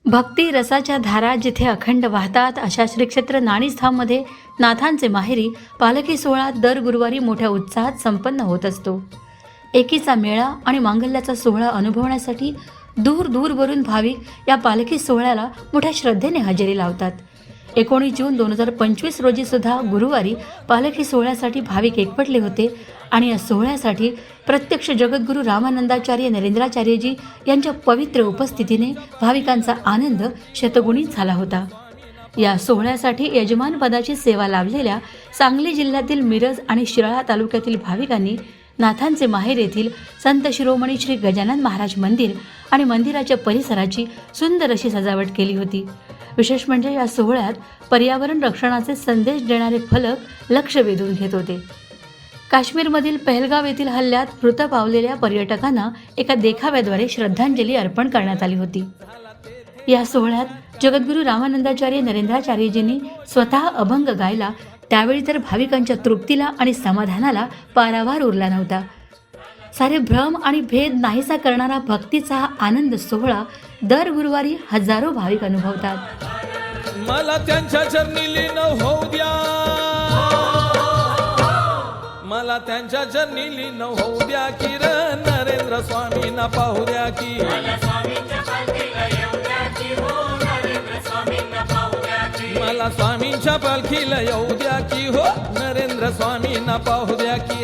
भक्ती रसाच्या धारा जिथे अखंड वाहतात अशा श्री क्षेत्र नाणीस्थामध्ये नाथांचे माहेरी पालखी सोहळा दर गुरुवारी मोठ्या उत्साहात संपन्न होत असतो. एकीचा मेळा आणि मांगल्याचा सोहळा अनुभवण्यासाठी दूर दूरवरून भाविक या पालखी सोहळ्याला मोठ्या श्रद्धेने हजेरी लावतात. 19 जून 2025 रोजी सुद्धा गुरुवारी पालखी सोहळ्यासाठी भाविक एकवटले होते आणि या सोहळ्यासाठी प्रत्यक्ष जगद्गुरू रामानंदाचार्य नरेंद्राचार्यजी यांच्या पवित्र उपस्थितीने भाविकांचा आनंद शतगुणित झाला होता. या सोहळ्यासाठी यजमान पदाची सेवा लाभलेल्या सांगली जिल्ह्यातील मिरज आणि शिराळा तालुक्यातील भाविकांनी नाथांचे माहेर येथील संत शिरोमणी श्री गजानन महाराज मंदिर आणि मंदिराच्या परिसराची सुंदर अशी सजावट केली होती. विशेष म्हणजे या सोहळ्यात पर्यावरण रक्षणाचे संदेश देणारे फलक लक्ष वेधून घेत होते. काश्मीरमधील पहलगाव येथील हल्ल्यात मृत पावलेल्या पर्यटकांना एका देखाव्याद्वारे श्रद्धांजली अर्पण करण्यात आली होती. या सोहळ्यात जगद्गुरू रामानंदाचार्य नरेंद्राचार्यजींनी स्वतः अभंग गायला. त्यावेळी तर भाविकांच्या तृप्तीला आणि समाधानाला पारावार उरला नव्हता. सारे भ्रम आणि भेद नाहीसा करणारा भक्तीचा हा आनंद सोहळा दर गुरुवारी हजारो भाविक अनुभवतात. मला त्यांच्या चरणी लीन होऊ द्या, मला त्यांच्या चरणी लीन होऊ द्या की र नरेंद्र स्वामींना पाहू द्या की, मला स्वामींच्या पालखीला येऊ द्या की हो नरेंद्र स्वामींना पाहू द्या की, मला स्वामींच्या पालखीला येऊ द्या की हो नरेंद्र स्वामींना पाहू द्या की.